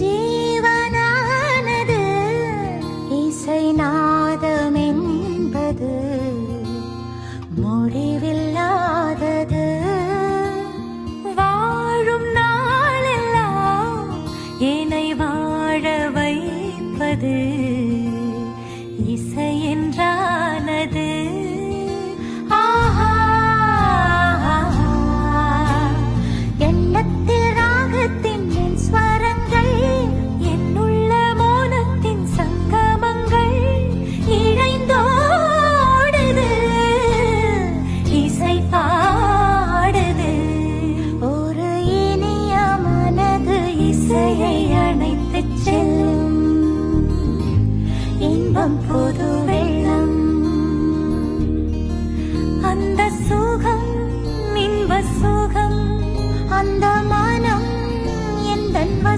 ஜீவனானது இசை நாதம் என்பது முடிவில்லாதது. வாழும் நாளெல்லாம் என்னை வாழ வைப்பது இசை என்றானது. எண்ணத்தில் ராகத்தின் ஸ்வரங்கள், என்னுள்ள மோனத்தின் சங்கமங்கள் இழைந்தோடுது, இசை பாடுது. ஒரு இனிய மனது இசையை அணைத்துச் செல்லும், இன்பம் பொது